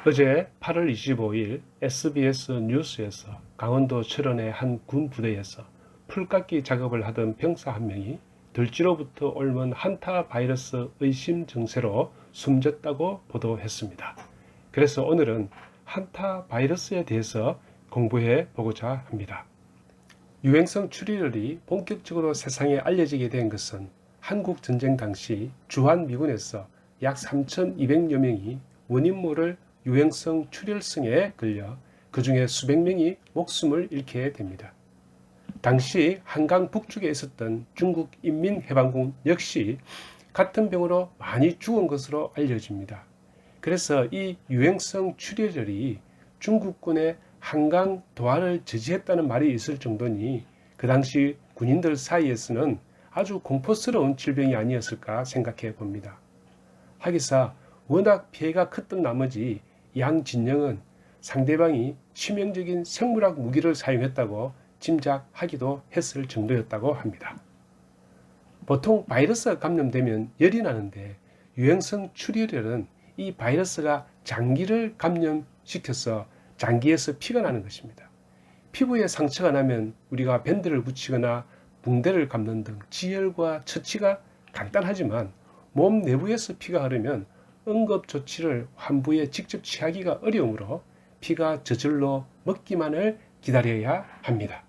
어제 8월 25일 SBS 뉴스에서 강원도 철원의 한 군 부대에서 풀깎기 작업을 하던 병사 한 명이 들쥐로부터 옮은 한타 바이러스 의심 증세로 숨졌다고 보도했습니다. 그래서 오늘은 한타 바이러스에 대해서 공부해 보고자 합니다. 유행성 출혈이 본격적으로 세상에 알려지게 된 것은 한국 전쟁 당시 주한미군에서 약 3,200여 명이 원인 모를 유행성 출혈성에 걸려 그 중에 수백 명이 목숨을 잃게 됩니다. 당시 한강 북쪽에 있었던 중국 인민해방군 역시 같은 병으로 많이 죽은 것으로 알려집니다. 그래서 이 유행성 출혈이 중국군의 한강 도하를 저지했다는 말이 있을 정도니 그 당시 군인들 사이에서는 아주 공포스러운 질병이 아니었을까 생각해 봅니다. 하기사 워낙 피해가 컸던 나머지 양 진영은 상대방이 치명적인 생물학 무기를 사용했다고 짐작하기도 했을 정도였다고 합니다. 보통 바이러스가 감염되면 열이 나는데 유행성 출혈은 이 바이러스가 장기를 감염시켜서 장기에서 피가 나는 것입니다. 피부에 상처가 나면 우리가 밴드를 붙이거나 붕대를 감는 등 지혈과 처치가 간단하지만 몸 내부에서 피가 흐르면 응급조치를 환부에 직접 취하기가 어려우므로 피가 저절로 먹기만을 기다려야 합니다.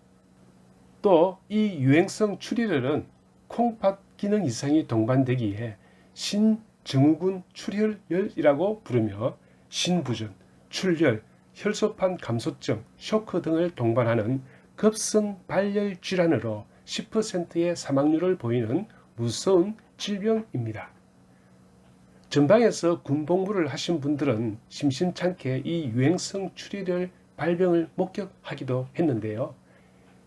또 이 유행성 출혈은 콩팥 기능 이상이 동반되기에 신증후군 출혈열이라고 부르며 신부전, 출혈, 혈소판 감소증, 쇼크 등을 동반하는 급성 발열 질환으로 10%의 사망률을 보이는 무서운 질병입니다. 전방에서 군복무를 하신 분들은 심심찮게 이 유행성 출혈 발병을 목격하기도 했는데요.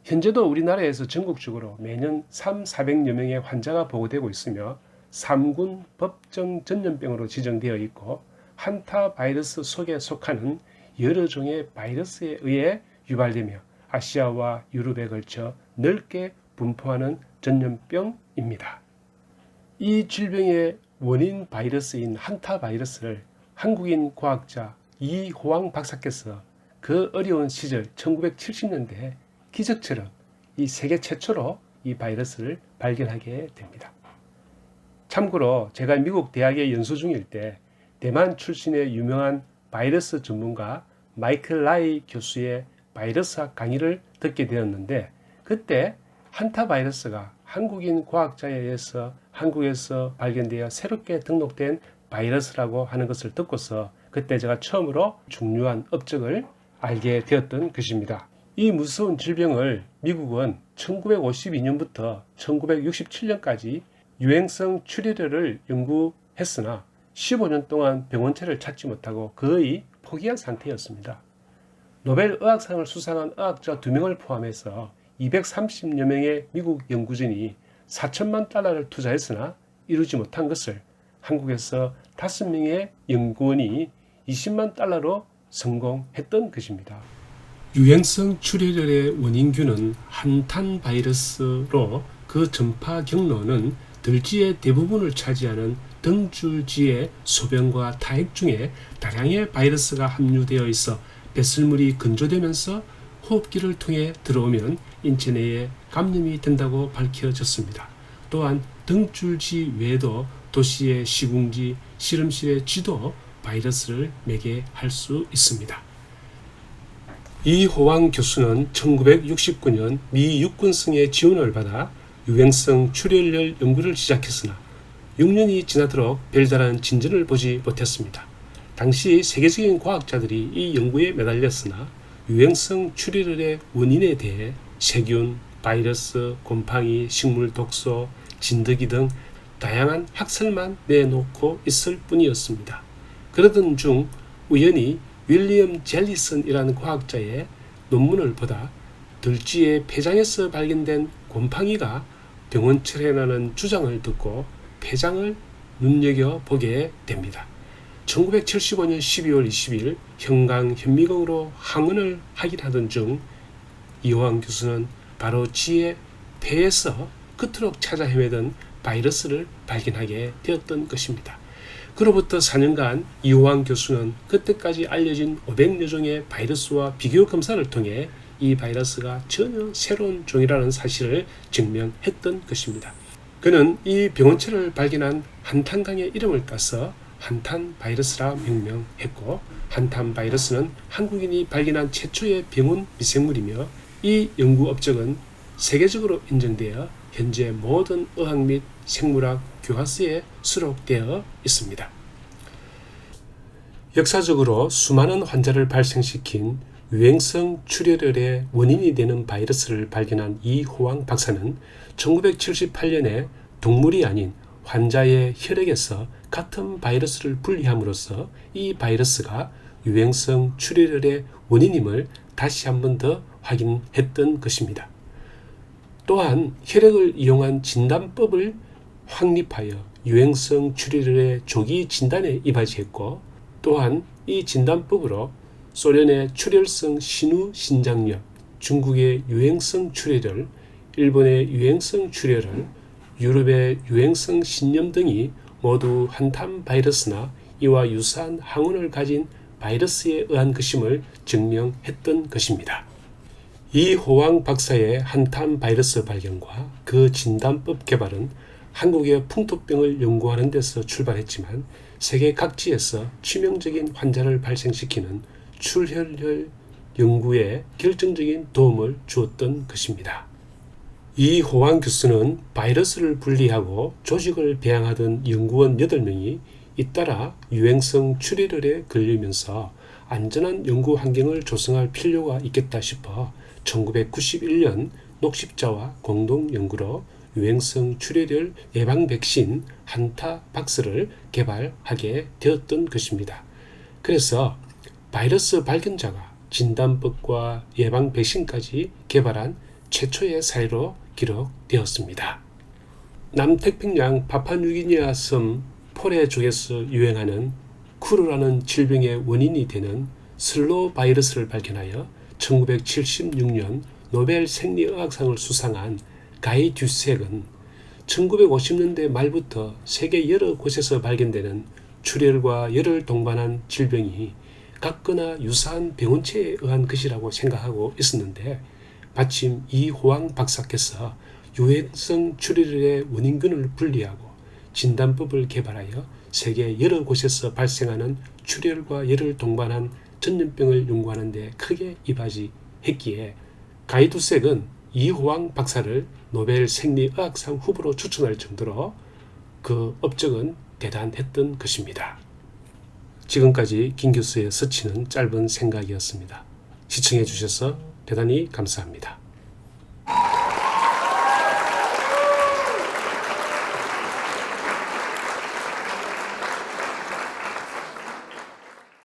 현재도 우리나라에서 전국적으로 매년 3,400여 명의 환자가 보고되고 있으며 3군 법정 전염병으로 지정되어 있고 한타 바이러스 속에 속하는 여러 종의 바이러스에 의해 유발되며 아시아와 유럽에 걸쳐 넓게 분포하는 전염병입니다. 이 질병의 원인 바이러스인 한타 바이러스를 한국인 과학자 이호왕 박사께서 그 어려운 시절 1970년대에 기적처럼 이 세계 최초로 이 바이러스를 발견하게 됩니다. 참고로 제가 미국 대학에 연수 중일 때 대만 출신의 유명한 바이러스 전문가 마이클 라이 교수의 바이러스학 강의를 듣게 되었는데 그때 한타 바이러스가 한국인 과학자에 의해서 한국에서 발견되어 새롭게 등록된 바이러스라고 하는 것을 듣고서 그때 제가 처음으로 중요한 업적을 알게 되었던 것입니다. 이 무서운 질병을 미국은 1952년부터 1967년까지 유행성 출혈을 연구했으나 15년 동안 병원체를 찾지 못하고 거의 포기한 상태였습니다. 노벨 의학상을 수상한 의학자 2명을 포함해서 230여 명의 미국 연구진이 4천만 달러를 투자했으나 이루지 못한 것을 한국에서 5명의 연구원이 20만 달러로 성공했던 것입니다. 유행성 출혈의 원인균은 한탄 바이러스로 그 전파 경로는 들쥐의 대부분을 차지하는 등줄쥐의 소변과 타액 중에 다량의 바이러스가 함유되어 있어 배설물이 건조되면서 호흡기를 통해 들어오면 인체 내에 감염이 된다고 밝혀졌습니다. 또한 등줄쥐 외에도 도시의 시궁쥐, 실험실의 쥐도 바이러스를 매개할 수 있습니다. 이호왕 교수는 1969년 미 육군성의 지원을 받아 유행성 출혈열 연구를 시작했으나 6년이 지나도록 별다른 진전을 보지 못했습니다. 당시 세계적인 과학자들이 이 연구에 매달렸으나 유행성 출혈의 원인에 대해 세균, 바이러스, 곰팡이, 식물 독소, 진드기 등 다양한 학설만 내놓고 있을 뿐이었습니다. 그러던 중 우연히 윌리엄 젤리슨이라는 과학자의 논문을 보다 들쥐의 폐장에서 발견된 곰팡이가 병원체라는 주장을 듣고 폐장을 눈여겨보게 됩니다. 1975년 12월 20일 현강 현미경으로 항원을 확인하던 중 이호왕 교수는 바로 쥐의 폐에서 그토록 찾아 헤매던 바이러스를 발견하게 되었던 것입니다. 그로부터 4년간 이호왕 교수는 그때까지 알려진 500여 종의 바이러스와 비교 검사를 통해 이 바이러스가 전혀 새로운 종이라는 사실을 증명했던 것입니다. 그는 이 병원체를 발견한 한탄강의 이름을 따서 한탄 바이러스라 명명했고, 한탄 바이러스는 한국인이 발견한 최초의 병원 미생물이며 이 연구 업적은 세계적으로 인정되어 현재 모든 의학 및 생물학 교과서에 수록되어 있습니다. 역사적으로 수많은 환자를 발생시킨 유행성 출혈의 원인이 되는 바이러스를 발견한 이호왕 박사는 1978년에 동물이 아닌 환자의 혈액에서 같은 바이러스를 분리함으로써 이 바이러스가 유행성 출혈의 원인임을 다시 한 번 더 확인했던 것입니다. 또한 혈액을 이용한 진단법을 확립하여 유행성 출혈의 조기 진단에 이바지했고, 또한 이 진단법으로 소련의 출혈성 신우 신장염, 중국의 유행성 출혈, 일본의 유행성 출혈, 유럽의 유행성 신염 등이 모두 한탄 바이러스나 이와 유사한 항원을 가진 바이러스에 의한 것임을 증명했던 것입니다. 이호왕 박사의 한탄 바이러스 발견과 그 진단법 개발은 한국의 풍토병을 연구하는 데서 출발했지만 세계 각지에서 치명적인 환자를 발생시키는 출혈 연구에 결정적인 도움을 주었던 것입니다. 이호왕 교수는 바이러스를 분리하고 조직을 배양하던 연구원 8명이 잇따라 유행성 출혈에 걸리면서 안전한 연구 환경을 조성할 필요가 있겠다 싶어 1991년 녹십자와 공동 연구로 유행성 출혈 예방 백신 한타박스를 개발하게 되었던 것입니다. 그래서 바이러스 발견자가 진단법과 예방 백신까지 개발한 최초의 사례로 기록되었습니다. 남태평양 파푸아뉴기니아 섬 포레족에서 유행하는 쿠르라는 질병의 원인이 되는 슬로 바이러스를 발견하여 1976년 노벨 생리의학상을 수상한 가이 듀섹은 1950년대 말부터 세계 여러 곳에서 발견되는 출혈과 열을 동반한 질병이 같거나 유사한 병원체에 의한 것이라고 생각하고 있었는데, 마침 이호왕 박사께서 유행성 출혈의 원인균을 분리하고 진단법을 개발하여 세계 여러 곳에서 발생하는 출혈과 열을 동반한 전염병을 연구하는 데 크게 이바지했기에 가이 듀섹은 이호왕 박사를 노벨 생리의학상 후보로 추천할 정도로 그 업적은 대단했던 것입니다. 지금까지 김 교수의 스치는 짧은 생각이었습니다. 시청해 주셔서 대단히 감사합니다.